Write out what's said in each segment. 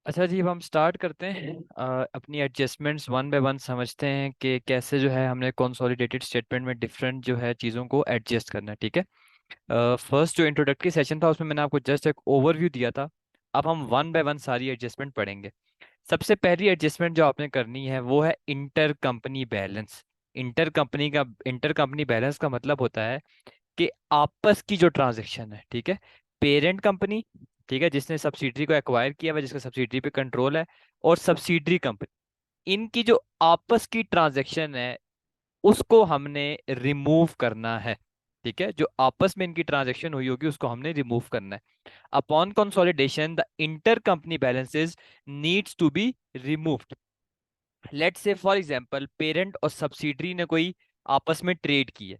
अच्छा जी, अब हम स्टार्ट करते हैं। अपनी एडजस्टमेंट्स वन बाय वन समझते हैं कि कैसे जो है हमने कंसोलिडेटेड स्टेटमेंट में डिफरेंट जो है चीज़ों को एडजस्ट करना है। ठीक है। फर्स्ट जो इंट्रोडक्टरी सेशन था उसमें मैंने आपको जस्ट एक ओवरव्यू दिया था। अब हम वन बाय वन सारी एडजस्टमेंट पढ़ेंगे। सबसे पहली एडजस्टमेंट जो आपने करनी है वो है inter company balance. Inter company balance का मतलब होता है कि आपस की जो ट्रांजैक्शन है, ठीक है, पेरेंट कंपनी, ठीक है, जिसने सब्सिडरी को एक्वायर किया हुआ है, जिसका सब्सिडरी पे कंट्रोल है, और सब्सिडरी कंपनी, इनकी जो आपस की ट्रांजैक्शन है उसको हमने रिमूव करना है। ठीक है, जो आपस में इनकी ट्रांजैक्शन हुई होगी उसको हमने रिमूव करना है। Upon consolidation the inter company balances needs to be removed. Let's say for example parent और सब्सिडरी ने कोई आपस में ट्रेड की है।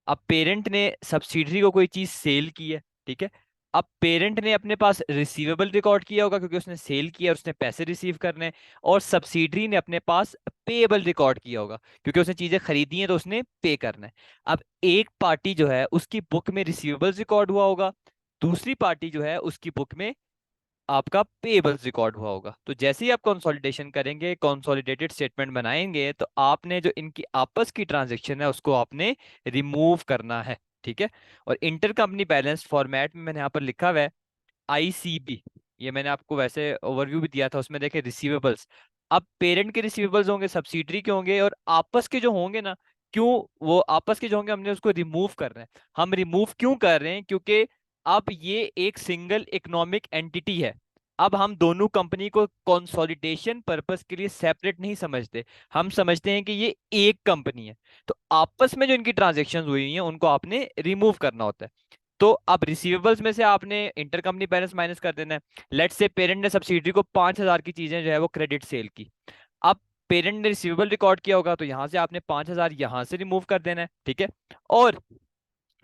अब पेरेंट ने सब्सिडरी को कोई चीज सेल की है, ठीक है। अब पेरेंट ने अपने पास रिसीवेबल रिकॉर्ड किया होगा क्योंकि उसने सेल किया और उसने पैसे रिसीव करने हैं। और सब्सिडरी ने अपने पास पेएबल रिकॉर्ड किया होगा क्योंकि उसने चीजें खरीदी हैं तो उसने पे करना है। अब एक पार्टी जो है उसकी बुक में रिसीवेबल्स रिकॉर्ड हुआ होगा, दूसरी पार्टी जो है उसकी बुक में आपका पेबल्स रिकॉर्ड हुआ होगा। तो जैसे ही आप कंसोलिडेशन करेंगे, कंसोलिडेटेड स्टेटमेंट बनाएंगे, तो आपने जो इनकी आपस की ट्रांजैक्शन है उसको आपने रिमूव करना है। ठीक है। और इंटर कंपनी बैलेंस फॉर्मेट में मैंने यहाँ पर लिखा हुआ है आईसीबी। ये मैंने आपको वैसे ओवरव्यू भी दिया था, उसमें देखे रिसीवेबल्स। अब पेरेंट के रिसीवेबल्स होंगे, सब्सिडरी के होंगे, और आपस के जो होंगे ना, क्यों वो आपस के जो होंगे हमने उसको रिमूव कर रहे हैं। हम रिमूव क्यों कर रहे हैं? क्योंकि अब ये एक सिंगल इकोनॉमिक एंटिटी है। अब हम दोनों कंपनी को कंसोलिडेशन पर्पस के लिए सेपरेट नहीं समझते, हम समझते हैं कि ये एक कंपनी है। तो आपस में जो इनकी ट्रांजेक्शन हुई हैं उनको आपने रिमूव करना होता है। तो अब रिसीवेबल्स में से आपने इंटरकंपनी बैलेंस माइनस कर देना है। लेट्स से पेरेंट ने सब्सिडरी को 5,000 की चीजें जो है वो क्रेडिट सेल की। अब पेरेंट ने रिसीवेबल रिकॉर्ड किया होगा तो यहां से आपने 5,000 यहां से रिमूव कर देना है। ठीक है। और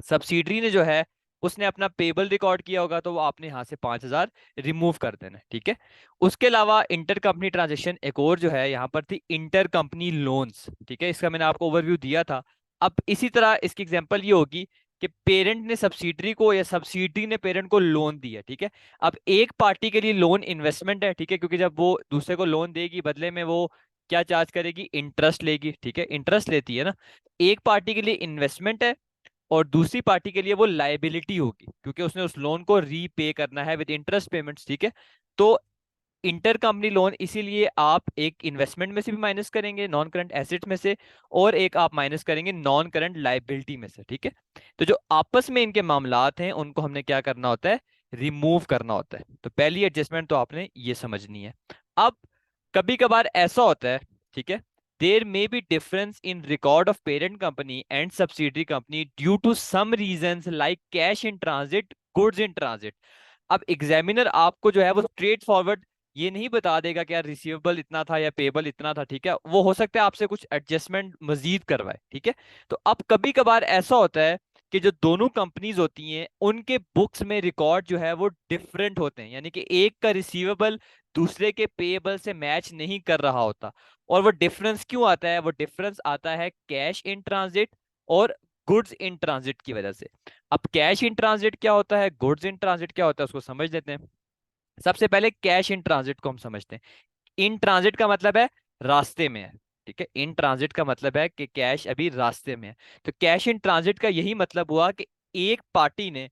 सब्सिडरी ने जो है उसने अपना पेबल रिकॉर्ड किया होगा तो वो आपने यहाँ से 5,000 रिमूव कर देना है। ठीक है। उसके अलावा इंटर कंपनी ट्रांजेक्शन एक और जो है यहाँ पर थी इंटर कंपनी लोन्स। ठीक है, इसका मैंने आपको ओवरव्यू दिया था। अब इसी तरह इसकी एग्जांपल ये होगी कि पेरेंट ने सब्सिडरी को या सब्सिडरी ने पेरेंट को लोन दिया। ठीक है। अब एक पार्टी के लिए लोन इन्वेस्टमेंट है, ठीक है, क्योंकि जब वो दूसरे को लोन देगी बदले में वो क्या चार्ज करेगी? इंटरेस्ट लेगी। ठीक है, इंटरेस्ट लेती है ना। एक पार्टी के लिए इन्वेस्टमेंट है और दूसरी पार्टी के लिए वो लाइबिलिटी होगी क्योंकि उसने उस लोन को रीपे करना है विद इंटरेस्ट पेमेंट्स। ठीक है। तो इंटर कंपनी लोन इसीलिए आप एक इन्वेस्टमेंट में से भी माइनस करेंगे, नॉन करंट एसेट में से, और एक आप माइनस करेंगे नॉन करंट लाइबिलिटी में से। ठीक है। तो जो आपस में इनके मामलात हैं उनको हमने क्या करना होता है? रिमूव करना होता है। तो पहली एडजस्टमेंट तो आपने ये समझनी है। अब कभी कभार ऐसा होता है, ठीक है, there may be difference in record of parent company and subsidiary company due to some reasons like cash in transit, goods in transit. अब एग्जामिनर आपको जो है वो स्ट्रेट फॉरवर्ड ये नहीं बता देगा कि यार रिसीवेबल इतना था या पेबल इतना था। ठीक है, वो हो सकता है आपसे कुछ एडजस्टमेंट मजीद करवाए। ठीक है। तो अब कभी कभार ऐसा होता है कि जो दोनों कंपनीज होती हैं उनके बुक्स में रिकॉर्ड जो है वो डिफरेंट होते हैं, यानी कि एक का रिसीवेबल दूसरे के पेएबल से मैच नहीं कर रहा होता। और वो डिफरेंस क्यों आता है? वो डिफरेंस आता है कैश इन ट्रांजिट और गुड्स इन ट्रांजिट की वजह से। अब कैश इन ट्रांजिट क्या होता है, गुड्स इन ट्रांजिट क्या होता है, उसको समझ लेते हैं। सबसे पहले कैश इन ट्रांजिट को हम समझते हैं। इन ट्रांजिट का मतलब है रास्ते में है। ठीक है, इन ट्रांजिट का मतलब है कि कैश अभी रास्ते में है। तो कैश इन ट्रांजिट का यही मतलब हुआ कि एक पार्टी ने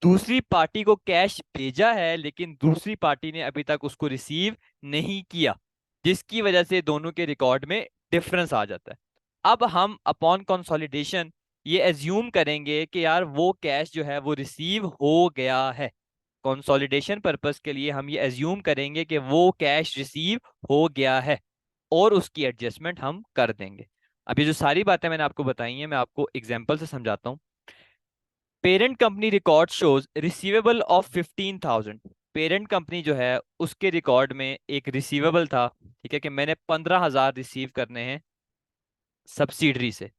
दूसरी पार्टी को कैश भेजा है लेकिन दूसरी पार्टी ने अभी तक उसको रिसीव नहीं किया, जिसकी वजह से दोनों के रिकॉर्ड में डिफरेंस आ जाता है। अब हम अपॉन कंसोलिडेशन ये एज्यूम करेंगे कि यार वो कैश जो है वो रिसीव हो गया है। कंसोलिडेशन पर्पस के लिए हम ये एज्यूम करेंगे कि वो कैश रिसीव हो गया है और उसकी एडजस्टमेंट हम कर देंगे। अब ये जो सारी बातें मैंने आपको बताई हैं मैं आपको एग्जांपल से समझाता हूँ। Parent company record shows receivable of 15,000। Parent company जो है उसके रिकॉर्ड में एक रिसीवेबल था, ठीक है, कि मैंने 15,000 रिसीव करने हैं सब्सिडरी से।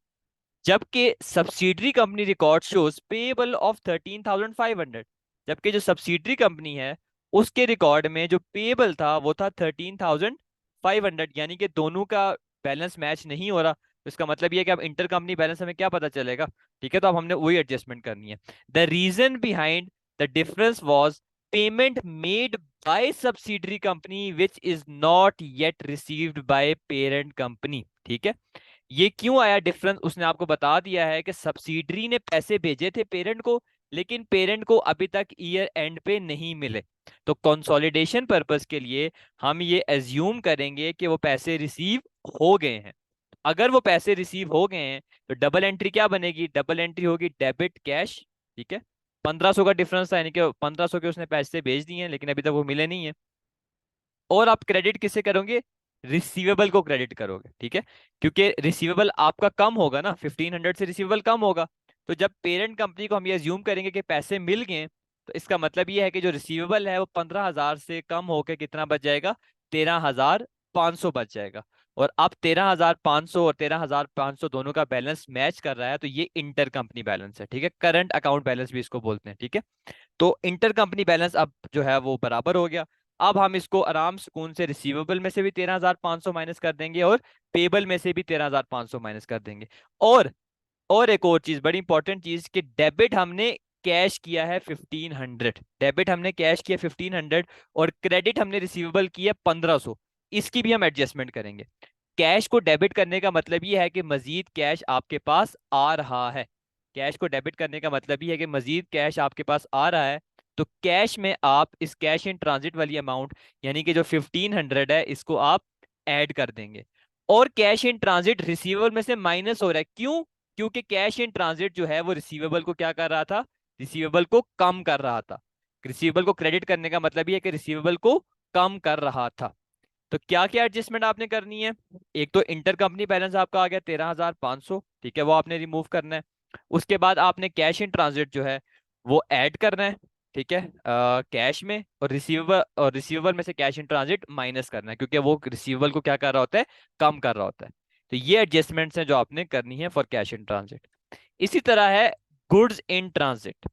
जबकि subsidiary company record shows payable of 13,500। जबकि जो सब्सिडरी कंपनी है उसके रिकॉर्ड में जो पेएबल था वो था 13,500, यानी कि दोनों का बैलेंस मैच नहीं हो रहा। तो इसका मतलब ये है कि अब इंटर कंपनी बैलेंस हमें क्या पता चलेगा? ठीक है, तो अब हमने वही एडजस्टमेंट करनी है। The reason behind the difference was payment made by subsidiary company which is not yet received by parent company. ठीक है, ये क्यों आया डिफरेंस, उसने आपको बता दिया है कि सब्सिडरी ने पैसे भेजे थे पेरेंट को, लेकिन पेरेंट को अभी तक ईयर एंड पे नहीं मिले। तो कंसोलिडेशन पर्पस के लिए हम ये एज्यूम करेंगे कि वो पैसे रिसीव हो गए हैं। अगर वो पैसे रिसीव हो गए हैं तो डबल एंट्री क्या बनेगी, डबल एंट्री होगी डेबिट कैश। ठीक है, 1500 का डिफरेंस था, यानी कि 1500 के उसने पैसे भेज दिए हैं लेकिन अभी तक वो मिले नहीं है। और आप क्रेडिट किसे करोगे, रिसीवेबल को क्रेडिट करोगे। ठीक है, क्योंकि रिसीवेबल आपका कम होगा ना, 1500 से रिसीवेबल कम होगा। तो जब पेरेंट कंपनी को हम ये अज्यूम करेंगे कि पैसे मिल गए, तो इसका मतलब ये है कि जो रिसीवेबल है वो 15,000 से कम होकर कितना बच जाएगा, 13,500 बच जाएगा। और अब 13,500 और 13,500 दोनों का बैलेंस मैच कर रहा है, तो ये इंटर कंपनी बैलेंस है। ठीक है, करंट अकाउंट बैलेंस भी इसको बोलते हैं। ठीक है, तो इंटर कंपनी बैलेंस अब जो है वो बराबर हो गया। अब हम इसको आराम सुकून से रिसीवेबल में से भी 13,500 माइनस कर देंगे और पेबल में से भी 13,500 माइनस कर देंगे। और एक और चीज, बड़ी इंपॉर्टेंट चीज, कि डेबिट हमने कैश किया है 1500, डेबिट हमने कैश किया 1500 और क्रेडिट हमने रिसीवेबल किया 1500। इसकी भी हम एडजस्टमेंट करेंगे। कैश को डेबिट करने का मतलब ये है कि मजीद कैश आपके पास आ रहा है। कैश को डेबिट करने का मतलब ये है कि मजीद कैश आपके पास आ रहा है। तो कैश में आप इस कैश इन ट्रांजिट वाली अमाउंट, यानी कि जो 1500 है, इसको आप ऐड कर देंगे। और कैश इन ट्रांजिट रिसीवेबल में से माइनस हो रहा है, क्यों? क्योंकि कैश इन ट्रांजिट जो है वो रिसीवेबल को क्या कर रहा था, रिसीवेबल को कम कर रहा था। रिसीवेबल को क्रेडिट करने का मतलब ये है कि रिसीवेबल को कम कर रहा था। तो क्या क्या एडजस्टमेंट आपने करनी है, एक तो इंटर कंपनी बैलेंस आपका आ गया 13,500। ठीक है, वो आपने रिमूव करना है। उसके बाद आपने कैश इन ट्रांजिट जो है वो ऐड करना है। ठीक है, कैश में, और रिसीवेबल में से कैश इन ट्रांजिट माइनस करना है, क्योंकि वो रिसीवेबल को क्या कर रहा होता है, कम कर रहा होता है। तो ये एडजस्टमेंट्स हैं जो आपने करनी है फॉर कैश इन ट्रांजिट। इसी तरह है goods in transit.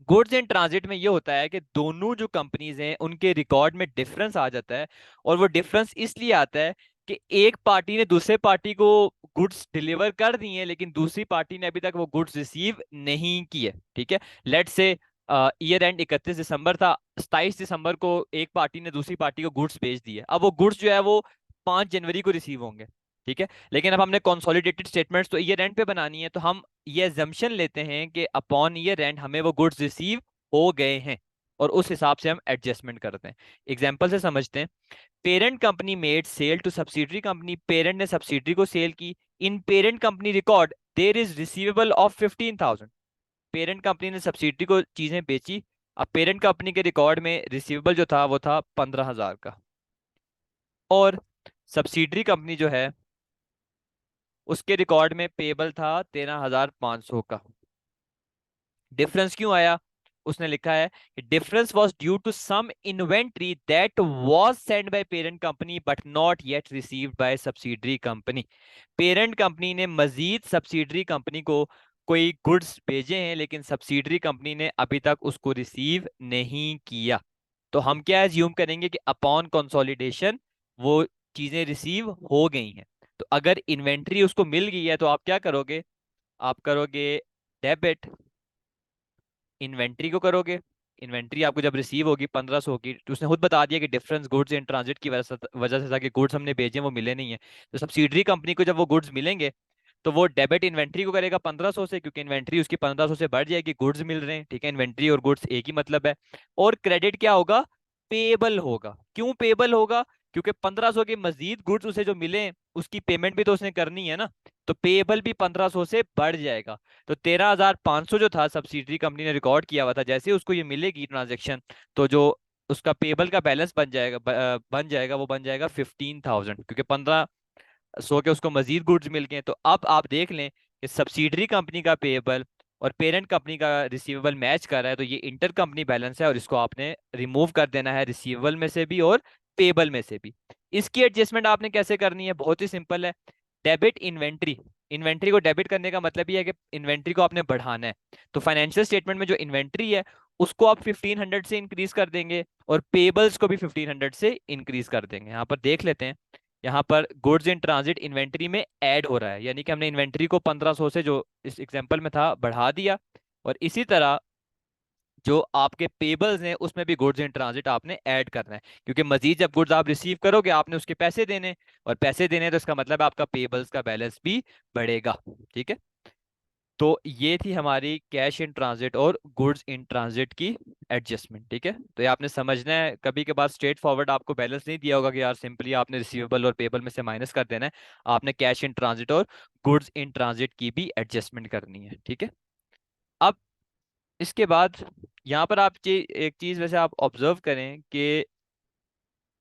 Goods in transit में ये होता है कि दोनों जो कंपनीज हैं उनके रिकॉर्ड में डिफरेंस आ जाता है। और वो डिफरेंस इसलिए आता है कि एक पार्टी ने दूसरे पार्टी को गुड्स डिलीवर कर दी हैं, लेकिन दूसरी पार्टी ने अभी तक वो गुड्स रिसीव नहीं किए। ठीक है, लेट्स से ईयर एंड 31 दिसंबर था, 27 दिसंबर को एक पार्टी ने दूसरी पार्टी को गुड्स भेज दिए। अब वो गुड्स जो है वो 5 जनवरी को रिसीव होंगे। ठीक है, लेकिन अब हमने कंसोलिडेटेड स्टेटमेंट्स तो ईयर एंड पे बनानी है, तो हम ये एजम्पशन लेते हैं कि अपॉन ईयर एंड हमें वो गुड्स रिसीव हो गए हैं, और उस हिसाब से हम एडजस्टमेंट करते हैं। एग्जांपल से समझते हैं। Parent company made sale to subsidiary company, parent ने सब्सिडरी को सेल की। In parent company record there is receivable of 15,000। Parent company ने सब्सिडरी को चीजें बेची। अब पेरेंट कंपनी के रिकॉर्ड में रिसीवेबल जो था वो था 15,000 का। और सब्सिडरी कंपनी जो है उसके रिकॉर्ड में पेबल था 13,500 का। डिफरेंस क्यों आया, उसने लिखा है कि difference was due to some inventory that was send by parent company but not yet received by subsidiary company. Parent company ने मजीद सब्सिडरी कंपनी को कोई गुड्स भेजे हैं, लेकिन सब्सिडरी कंपनी ने अभी तक उसको रिसीव नहीं किया। तो हम क्या एज्यूम करेंगे कि अपॉन कंसोलिडेशन वो चीजें रिसीव हो गई हैं। तो अगर इन्वेंट्री उसको मिल गई है तो आप क्या करोगे, आप करोगे डेबिट इन्वेंट्री को करोगे। इन्वेंट्री आपको जब रिसीव होगी 1500 की, तो उसने खुद बता दिया कि डिफरेंस गुड्स इन ट्रांजिट की वजह से था कि गुड्स हमने भेजे वो मिले नहीं है। तो सब्सिडरी कंपनी को जब वो गुड्स मिलेंगे तो वो डेबिट इन्वेंट्री को करेगा 1500 से, क्योंकि इन्वेंट्री उसकी 1500 से बढ़ जाएगी, गुड्स मिल रहे हैं। ठीक है, इन्वेंट्री और गुड्स एक ही मतलब है। और क्रेडिट क्या होगा, पेबल होगा। क्यों पेबल होगा, क्योंकि 1500 के मजीद गुड्स उसे जो मिले उसकी पेमेंट भी तो उसने करनी है ना। तो पेबल भी 1500 से बढ़ जाएगा। तो 13,500 जो था सब्सिडरी कंपनी ने रिकॉर्ड किया हुआ था, जैसे उसको ये मिलेगी ट्रांजेक्शन, तो जो उसका पेबल का बैलेंस वो बन जाएगा 15,000, क्योंकि 1500 के उसको मजीद गुड्स मिल गए। तो अब आप देख लें कि सब्सिडरी कंपनी का पेबल और पेरेंट कंपनी का रिसीवेबल मैच कर रहा है, तो ये इंटर कंपनी बैलेंस है और इसको आपने रिमूव कर देना है रिसीवेबल में से भी और पेबल में से भी। इसकी एडजस्टमेंट आपने कैसे करनी है, बहुत ही सिंपल है। डेबिट इन्वेंट्री, इन्वेंट्री को डेबिट करने का मतलब ये है कि इन्वेंट्री को आपने बढ़ाना है। तो फाइनेंशियल स्टेटमेंट में जो इन्वेंट्री है उसको आप 1500 से इंक्रीज कर देंगे, और पेबल्स को भी 1500 से इंक्रीज कर देंगे। यहाँ पर देख लेते हैं, यहाँ पर गुड्स इन ट्रांजिट इन्वेंट्री में ऐड हो रहा है, यानी कि हमने इन्वेंट्री को 1500 से जो इस एग्जांपल में था बढ़ा दिया। और इसी तरह जो आपके पेबल्स हैं उसमें भी गुड्स इन ट्रांजिट आपने ऐड करना है, क्योंकि मजीद जब गुड्स आप रिसीव करोगे आपने उसके पैसे देने, और पैसे देने तो इसका मतलब है आपका पेबल्स का बैलेंस भी बढ़ेगा। ठीक है, तो ये थी हमारी कैश इन ट्रांजिट और गुड्स इन ट्रांजिट की एडजस्टमेंट। ठीक है, तो ये आपने समझना है, कभी के बाद स्ट्रेट फॉरवर्ड आपको बैलेंस नहीं दिया होगा कि यार सिंपली आपने रिसीवेबल और पेबल में से माइनस कर देना है, आपने कैश इन ट्रांजिट और गुड्स इन ट्रांजिट की भी एडजस्टमेंट करनी है। ठीक है, अब इसके बाद यहाँ पर आप एक चीज वैसे आप ऑब्जर्व करें कि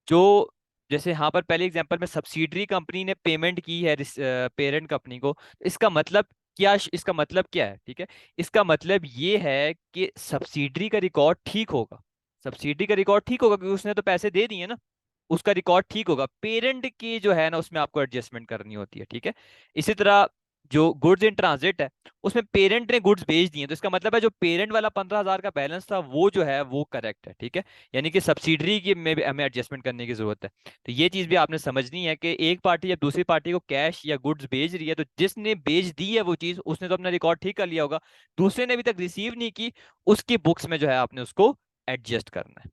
जो, जैसे यहाँ पर पहले एग्जांपल में सब्सिडरी कंपनी ने पेमेंट की है पेरेंट कंपनी को, इसका मतलब क्या, इसका मतलब क्या है? ठीक है, इसका मतलब ये है कि सब्सिडरी का रिकॉर्ड ठीक होगा, सब्सिडरी का रिकॉर्ड ठीक होगा क्योंकि उसने तो पैसे दे दिए ना, उसका रिकॉर्ड ठीक होगा। पेरेंट की जो है ना उसमें आपको एडजस्टमेंट करनी होती है। ठीक है, इसी तरह जो गुड्स इन ट्रांजिट है उसमें पेरेंट ने गुड्स भेज दिए, तो इसका मतलब है जो पेरेंट वाला 15,000 का बैलेंस था वो जो है वो करेक्ट है। ठीक है, यानी कि सब्सिडरी की में भी हमें एडजस्टमेंट करने की जरूरत है। तो ये चीज भी आपने समझनी है कि एक पार्टी जब दूसरी पार्टी को कैश या गुड्स भेज रही है, तो जिसने भेज दी है वो चीज उसने तो अपना रिकॉर्ड ठीक कर लिया होगा, दूसरे ने अभी तक रिसीव नहीं की, उसकी बुक्स में जो है आपने उसको एडजस्ट करना है।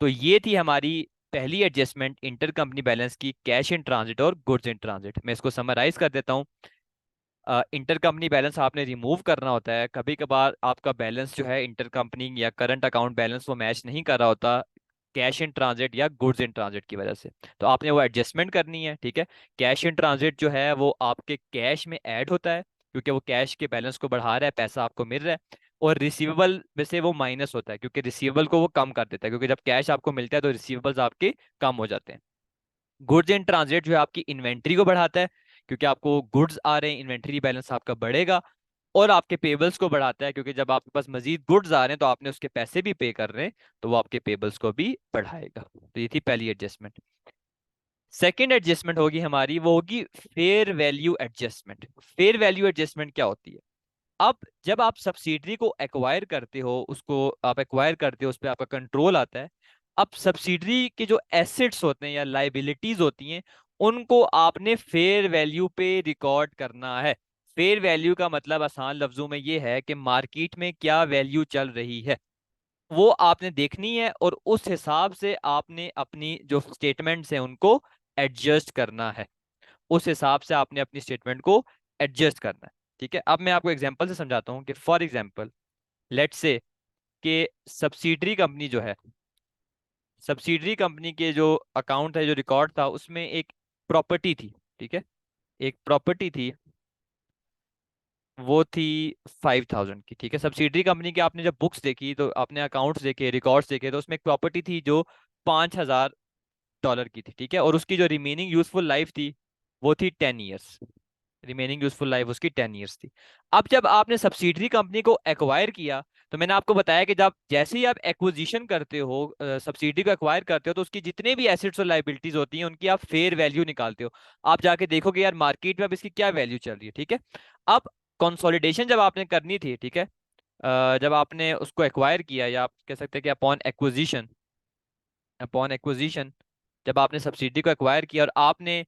तो ये थी हमारी पहली एडजस्टमेंट इंटर कंपनी बैलेंस की, कैश इन ट्रांजिट और गुड्स इन ट्रांजिट। मैं इसको समराइज कर देता हूँ। इंटर कंपनी बैलेंस आपने रिमूव करना होता है, कभी कभार आपका बैलेंस जो है इंटर कंपनी या करंट अकाउंट बैलेंस वो मैच नहीं कर रहा होता कैश इन ट्रांजिट या गुड्स इन ट्रांजिट की वजह से, तो आपने वो एडजस्टमेंट करनी है। ठीक है, कैश इन ट्रांजिट जो है वो आपके कैश में ऐड होता है क्योंकि वो कैश के बैलेंस को बढ़ा रहा है, पैसा आपको मिल रहा है, और रिसीवेबल में से वो माइनस होता है क्योंकि रिसीवेबल को वो कम कर देता है, क्योंकि जब कैश आपको मिलता है तो रिसीवेबल्स आपके कम हो जाते हैं। गुड्स इन ट्रांजिट जो है आपकी इन्वेंट्री को बढ़ाता है क्योंकि आपको गुड्स आ रहे हैं, इन्वेंट्री बैलेंस आपका बढ़ेगा, और आपके पेबल्स को बढ़ाता है क्योंकि जब आपके पास मजीद गुड्स आ रहे हैं तो आपने उसके पैसे भी पे कर रहे हैं, तो वो आपके पेबल्स को भी बढ़ाएगा। तो ये थी पहली एडजस्टमेंट। सेकेंड एडजस्टमेंट होगी हमारी, वो होगी fair value adjustment. Fair value adjustment क्या होती है? अब जब आप सब्सिडरी को एक्वायर करते हो, उसको आप एक्वायर करते हो, उस पर आपका कंट्रोल आता है। अब सब्सिडरी के जो एसेट्स होते हैं या लाइबिलिटीज होती हैं उनको आपने फेयर वैल्यू पे रिकॉर्ड करना है। फेयर वैल्यू का मतलब आसान लफ्जों में ये है कि मार्केट में क्या वैल्यू चल रही है वो आपने देखनी है, और उस हिसाब से आपने अपनी जो स्टेटमेंट्स हैं उनको एडजस्ट करना है, उस हिसाब से आपने अपनी स्टेटमेंट को एडजस्ट करना है। ठीक है, अब मैं आपको एग्जांपल से समझाता हूँ कि फॉर एग्जांपल लेट्स से कि सब्सिडरी कंपनी जो है, सब्सिडरी कंपनी के जो अकाउंट है, जो रिकॉर्ड था, उसमें एक प्रॉपर्टी थी। ठीक है, एक प्रॉपर्टी थी, वो थी 5,000 की। ठीक है, सब्सिडरी कंपनी की आपने जब बुक्स देखी तो आपने अकाउंट्स देखे, रिकॉर्ड्स देखे, तो उसमें एक प्रॉपर्टी थी जो $5,000 की थी। ठीक है, और उसकी जो रिमेनिंग यूजफुल लाइफ थी वो थी 10 ईयर्स, रिमेनिंग यूजफुल लाइफ उसकी 10 ईयर्स थी। अब जब आपने सब्सिडरी कंपनी को एक्वायर किया, तो मैंने आपको बताया कि जब जैसे ही आप एक्विजिशन करते हो, सब्सिडरी को एक्वायर करते हो, तो उसकी जितने भी एसेट्स और लाइबिलिटीज होती हैं उनकी आप फेयर वैल्यू निकालते हो। आप जाके देखोगे यार मार्केट में अब इसकी क्या वैल्यू चल रही है। ठीक है, अब कंसोलिडेशन जब आपने करनी थी, ठीक है, जब आपने उसको एक्वायर किया, या आप कह सकते हैं कि अपॉन एक्विजिशन जब आपने सब्सिडी को एक्वायर किया और आपने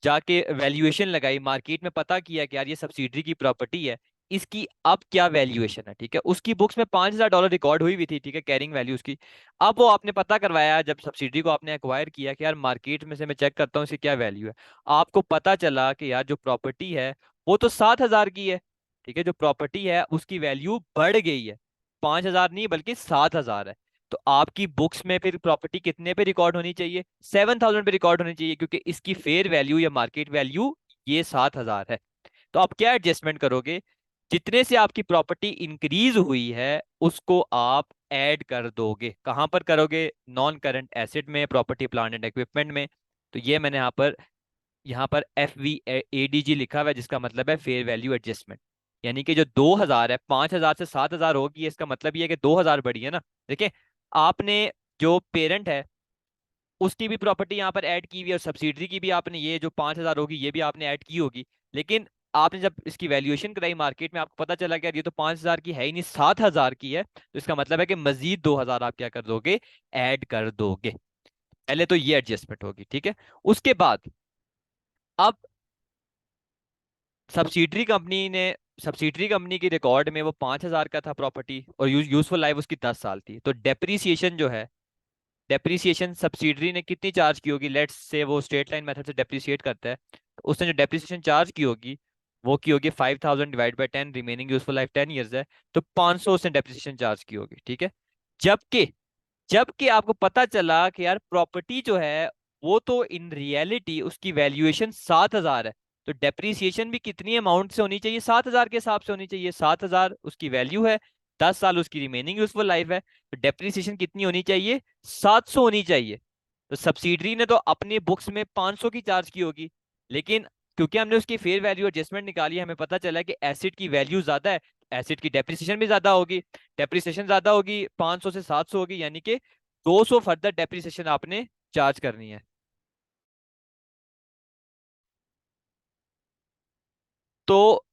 जाके वैल्यूएशन लगाई, मार्केट में पता किया कि यार ये सब्सिडरी की प्रॉपर्टी है, इसकी अब क्या वैल्यूएशन है। ठीक है, उसकी बुक्स में $5,000 रिकॉर्ड हुई हुई थी। ठीक है, कैरिंग वैल्यू उसकी। अब वो आपने पता करवाया जब सब्सिडरी को आपने एक्वायर किया कि यार मार्केट में से मैं चेक करता हूँ इसकी क्या वैल्यू है, आपको पता चला कि यार जो प्रॉपर्टी है वो तो 7,000 की है। ठीक है, जो प्रॉपर्टी है उसकी वैल्यू बढ़ गई है, 5,000 नहीं बल्कि 7,000 है। तो आपकी बुक्स में फिर प्रॉपर्टी कितने पे रिकॉर्ड होनी चाहिए? 7,000 पे रिकॉर्ड होनी चाहिए, क्योंकि इसकी फेयर वैल्यू या मार्केट वैल्यू ये 7,000 है। तो आप क्या एडजस्टमेंट करोगे? जितने से आपकी प्रॉपर्टी इंक्रीज हुई है उसको आप ऐड कर दोगे। कहां पर करोगे? नॉन करंट एसेट में, प्रॉपर्टी प्लांट एंड इक्विपमेंट में। तो ये मैंने यहाँ पर FVADG लिखा हुआ है, जिसका मतलब है फेयर वैल्यू एडजस्टमेंट। यानी कि जो 2,000 है, 5,000 से 7,000 होगी, इसका मतलब ये है कि 2,000 बढ़ी है ना। देखिए, आपने जो पेरेंट है उसकी भी प्रॉपर्टी यहाँ पर ऐड की हुई है, और सब्सिडरी की भी आपने, ये जो 5,000 होगी ये भी आपने ऐड की होगी। लेकिन आपने जब इसकी वैल्यूएशन कराई मार्केट में, आपको पता चला कि यार ये तो 5,000 की है ही नहीं, 7,000 की है, तो इसका मतलब है कि मजीद 2,000 आप क्या कर दोगे? ऐड कर दोगे। पहले तो ये एडजस्टमेंट होगी। ठीक है, उसके बाद अब सब्सिडरी कंपनी ने सब्सिडरी कंपनी की रिकॉर्ड में वो 5,000 का था प्रॉपर्टी, और यूजफुल लाइफ उसकी 10 साल थी। तो डेप्रीसिएशन जो है, डेप्रीसिएशन सब्सिडरी ने कितनी चार्ज की होगी, लेट्स से वो स्ट्रेट लाइन मेथड से डेप्रिसिएट करता है, तो उसने जो डेप्रिसिएशन चार्ज की होगी वो की होगी 5,000 divide by 10, remaining useful life 10 years है, तो 500 उसने डेप्रिसिएशन चार्ज की होगी। ठीक है। जबकि जबकि आपको पता चला कि यार प्रॉपर्टी जो है वो तो इन रियलिटी उसकी वैल्यूएशन 7,000 है, तो डेप्रीसिएशन भी कितनी अमाउंट से होनी चाहिए, 7,000 के हिसाब से होनी चाहिए। 7,000 उसकी वैल्यू है, 10 साल उसकी रिमेनिंग यूजफुल लाइफ है, तो डेप्रीसिएशन कितनी होनी चाहिए, 700 होनी चाहिए। तो सब्सिडरी ने तो अपने बुक्स में 500 की चार्ज की होगी, लेकिन क्योंकि हमने उसकी फेयर वैल्यू एडजस्टमेंट निकाली, हमें पता चला कि एसिड की वैल्यू ज्यादा है, एसिड की डेप्रिसिएशन भी ज्यादा होगी। डेप्रिसिएशन ज्यादा होगी, 500 से 700 होगी, यानी कि 200 फर्दर डेप्रिसिएशन आपने चार्ज करनी है। तो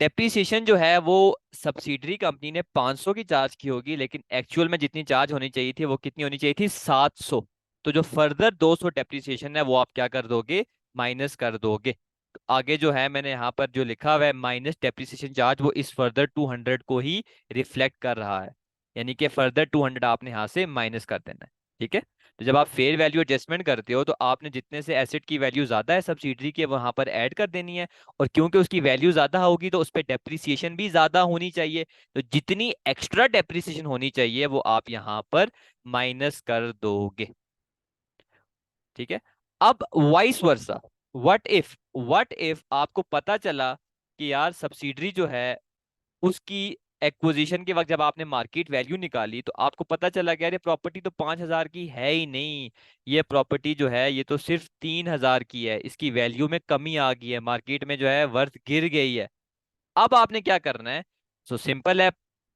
डेप्रिसिएशन जो है वो सब्सिडरी कंपनी ने 500 की चार्ज की होगी, लेकिन एक्चुअल में जितनी चार्ज होनी चाहिए थी वो कितनी होनी चाहिए थी, 700। तो जो फर्दर 200 डेप्रिसिएशन है वो आप क्या कर दोगे, माइनस कर दोगे। तो आगे जो है मैंने यहाँ पर जो लिखा हुआ है माइनस डेप्रिसिएशन चार्ज, वो इस फर्दर 200 को ही रिफ्लेक्ट कर रहा है, यानी कि फर्दर 200 आपने यहाँ से माइनस कर देना है। ठीक है। तो जब आप फेयर वैल्यू एडजस्टमेंट करते हो तो आपने जितने से एसेट की वैल्यू ज्यादा है सब्सिडरी के वहां पर ऐड कर देनी है, और क्योंकि उसकी वैल्यू ज्यादा होगी तो उस पर डेप्रिसिएशन भी ज्यादा होनी चाहिए, तो जितनी एक्स्ट्रा डेप्रिसिएशन होनी चाहिए वो आप यहाँ पर माइनस कर दोगे। ठीक है। अब वाइस वर्सा, व्हाट इफ आपको पता चला कि यार सब्सिडरी जो है उसकी एक्विजिशन के वक्त जब आपने मार्केट वैल्यू निकाली तो आपको पता चला कि यार ये प्रॉपर्टी तो 5,000 की है ही नहीं, ये प्रॉपर्टी जो है ये तो सिर्फ 3,000 की है, इसकी वैल्यू में कमी आ गई है, मार्केट में जो है वर्थ गिर गई है। अब आपने क्या करना है, सो सिंपल है,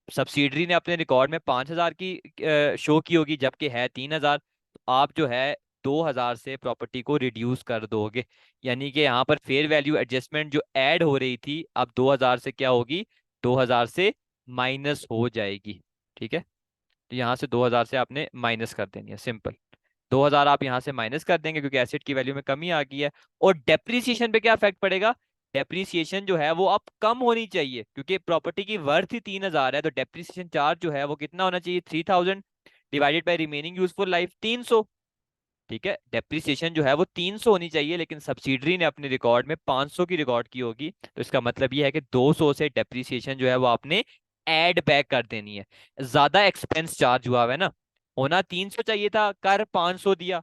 सब्सिडरी ने अपने रिकॉर्ड में 5,000 की शो की होगी जबकि है 3,000, तो आप जो है 2,000 से प्रॉपर्टी को रिड्यूस कर दोगे, यानी कि यहाँ पर फेयर वैल्यू एडजस्टमेंट जो ऐड हो रही थी अब 2,000 से क्या होगी, 2,000 से माइनस हो जाएगी। ठीक है। तो यहाँ से 2,000 से आपने माइनस कर देनी है, सिंपल। 2,000 आप यहाँ से माइनस कर देंगे क्योंकि एसेट की वैल्यू में कमी आ गई है। और डेप्रीसिएशन पे क्या इफेक्ट पड़ेगा, डेप्रीसिएशन जो है वो अब कम होनी चाहिए, क्योंकि प्रॉपर्टी की वर्थ ही 3,000 है, तो डेप्रीसिएशन चार्ज जो है वो कितना होना चाहिए, 3,000 divided by remaining useful life 300। ठीक है। डेप्रिसिएशन जो है वो 300 होनी चाहिए, लेकिन सब्सिडरी ने अपने रिकॉर्ड में 500 की रिकॉर्ड की होगी, तो इसका मतलब ये है कि 200 से डेप्रिसिएशन जो है वो आपने ऐड बैक कर देनी है। ज्यादा एक्सपेंस चार्ज हुआ है ना, होना 300 चाहिए था, कर 500 दिया,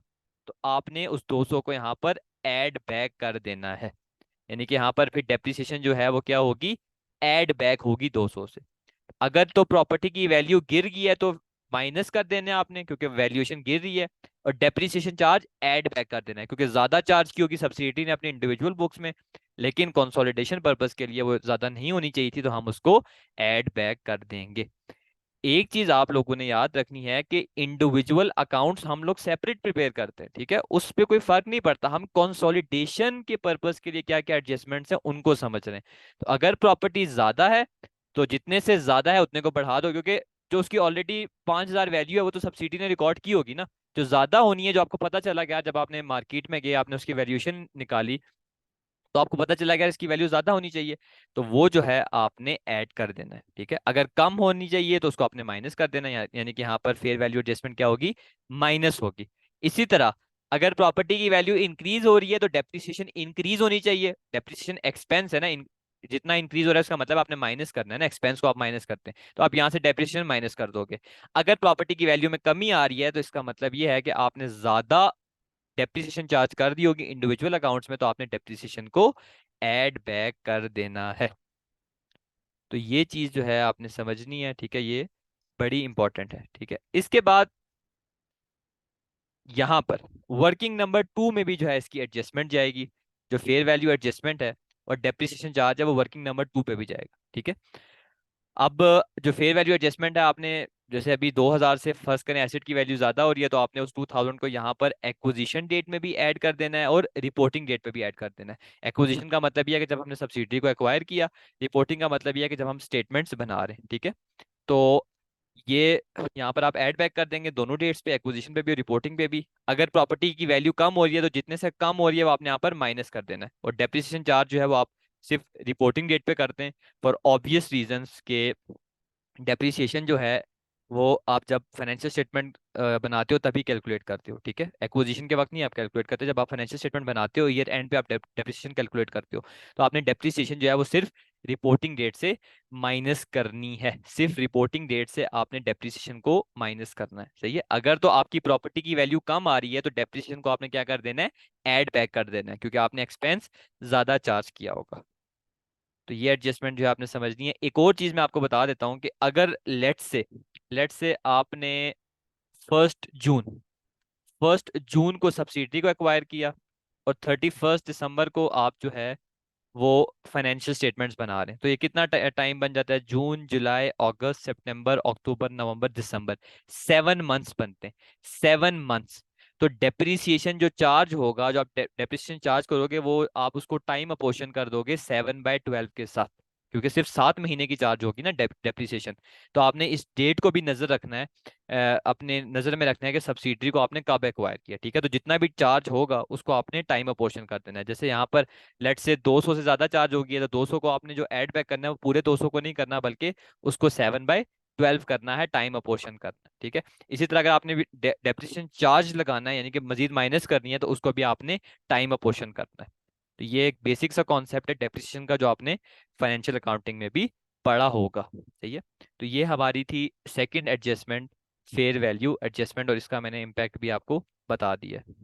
तो आपने उस 200 को यहाँ पर ऐड बैक कर देना है, यानी कि यहाँ पर फिर डेप्रिसिएशन जो है वो क्या होगी, ऐड बैक होगी 200 से। अगर तो प्रॉपर्टी की वैल्यू गिर गई है तो माइनस कर देना है आपने क्योंकि वैल्यूएशन गिर रही है, और डेप्रिसिएशन चार्ज ऐड बैक कर देना है क्योंकि ज्यादा चार्ज की होगी सब्सिडी ने अपने इंडिविजुअल बुक्स में, लेकिन कंसोलिडेशन पर्पस के लिए वो ज्यादा नहीं होनी चाहिए थी, तो हम उसको ऐड बैक कर देंगे। एक चीज आप लोगों ने याद रखनी है कि इंडिविजुअल अकाउंट्स हम लोग सेपरेट प्रिपेयर करते हैं, ठीक है, उस पे कोई फर्क नहीं पड़ता, हम कंसोलिडेशन के पर्पस के लिए क्या क्या एडजस्टमेंट्स हैं उनको समझ रहे हैं। तो अगर प्रॉपर्टी ज्यादा है तो जितने से ज्यादा है उतने को बढ़ा दो, क्योंकि जो उसकी ऑलरेडी 5,000 वैल्यू है वो तो सब्सिडी ने रिकॉर्ड की होगी ना, जो ज्यादा होनी है, जो आपको पता चला गया जब आपने मार्केट में गए आपने उसकी वैल्यूएशन निकाली, तो आपको पता चला गया इसकी वैल्यू ज्यादा होनी चाहिए, तो वो जो है आपने ऐड कर देना है। ठीक है। अगर कम होनी चाहिए तो उसको आपने माइनस कर देना है, यानी कि यहाँ पर फेयर वैल्यू एडजस्टमेंट क्या होगी, माइनस होगी। इसी तरह अगर प्रॉपर्टी की वैल्यू इंक्रीज हो रही है तो डेप्रिसिएशन इंक्रीज होनी चाहिए, डेप्रिसिएशन एक्सपेंस है ना, जितना इंक्रीज हो रहा है उसका मतलब आपने माइनस करना है ना, एक्सपेंस को आप माइनस करते हैं, तो आप यहाँ से डेप्रिसिएशन माइनस कर दोगे। अगर प्रॉपर्टी की वैल्यू में कमी आ रही है तो इसका मतलब ये है कि आपने ज्यादा डेप्रिसिएशन चार्ज कर दी होगी इंडिविजुअल अकाउंट्स में, तो आपने डेप्रिसिएशन को ऐड बैक कर देना है। तो ये चीज जो है आपने समझनी है, ठीक है, ये बड़ी इंपॉर्टेंट है। ठीक है। इसके बाद यहाँ पर वर्किंग नंबर 2 में भी जो है इसकी एडजस्टमेंट जाएगी, जो फेयर वैल्यू एडजस्टमेंट है और डेप्रिसिएशन चार्ज है वो वर्किंग नंबर 2 पे भी जाएगा। ठीक है। अब जो फेयर वैल्यू एडजस्टमेंट है, आपने जैसे अभी 2,000 से फर्स्ट करें एसेट की वैल्यू ज्यादा हो रही है तो आपने उस 2,000 को यहाँ पर एक्विजिशन डेट में भी ऐड कर देना है और रिपोर्टिंग डेट पे भी ऐड कर देना है। एक्विजिशन का मतलब यह है कि जब हमने सब्सिडी को एक्वायर किया, रिपोर्टिंग का मतलब यह है कि जब हम स्टेटमेंट्स बना रहे हैं। ठीक है। तो ये यहाँ पर आप ऐड बैक कर देंगे दोनों डेट्स पे, एक्विजिशन पे भी और रिपोर्टिंग पे भी। अगर प्रॉपर्टी की वैल्यू कम हो रही है तो जितने से कम हो रही है वो आपने यहाँ पर माइनस कर देना है, और डेप्रिसिएशन चार्ज जो है वो आप सिर्फ रिपोर्टिंग डेट पे करते हैं फॉर ऑब्वियस रीजंस के डेप्रिसिएशन जो है वो आप जब फाइनेंशियल स्टेटमेंट बनाते हो तभी कैलकुलेट करते हो, ठीक है। एक्विजिशन के वक्त नहीं आप कैलकुलेट करते, जब आप फाइनेंशियल स्टेटमेंट बनाते हो ईयर एंड पे आप डेप्रिसिएशन कैलकुलेट करते हो। तो आपने डेप्रिसिएशन जो है वो सिर्फ रिपोर्टिंग डेट से माइनस करनी है, सिर्फ रिपोर्टिंग डेट से आपने डेप्रिसिएशन को माइनस करना है, सही है। अगर तो आपकी प्रॉपर्टी की वैल्यू कम आ रही है तो डेप्रिसिएशन को आपने क्या कर देना है, ऐड बैक कर देना है, क्योंकि आपने एक्सपेंस ज्यादा चार्ज किया होगा। तो ये एडजस्टमेंट जो है आपने समझनी है। एक और चीज मैं आपको बता देता हूँ कि अगर लेट से आपने फर्स्ट जून फर्स्ट जून को सब्सिडी को एक्वायर किया और 31 दिसंबर को आप जो है वो फाइनेंशियल स्टेटमेंट्स बना रहे हैं, तो ये कितना टाइम बन जाता है, जून जुलाई अगस्त सितंबर अक्टूबर नवंबर दिसंबर, 7 मंथ्स बनते हैं, 7 मंथ्स। तो डेप्रिसिएशन जो चार्ज होगा, जो आप डेप्रिसिएशन चार्ज करोगे वो आप उसको टाइम अपोर्शन कर दोगे 7/12 के साथ, क्योंकि सिर्फ 7 महीने की चार्ज होगी ना डेप्रिसिएशन। तो आपने इस डेट को भी नजर रखना है, अपने नजर में रखना है कि सब्सिडी को आपने कब एक्वायर किया, ठीक है। तो जितना भी चार्ज होगा उसको आपने टाइम अपोर्शन कर देना है। जैसे यहाँ पर लेट से 200 से ज्यादा चार्ज होगी, तो 200 को आपने जो ऐड बैक करना है वो पूरे 200 को नहीं करना, बल्कि उसको 7/12 करना है, टाइम अपोर्शन करना है, ठीक है। इसी तरह अगर आपने डेप्रिसिएशन चार्ज लगाना है यानी कि मजीद माइनस करनी है तो उसको भी आपने टाइम अपोर्शन करना है। तो ये एक बेसिक सा कॉन्सेप्ट है डेप्रिसिएशन का जो आपने फाइनेंशियल अकाउंटिंग में भी पढ़ा होगा, सही है। तो ये हमारी थी second adjustment, fair value adjustment, और इसका मैंने इम्पैक्ट भी आपको बता दिया है।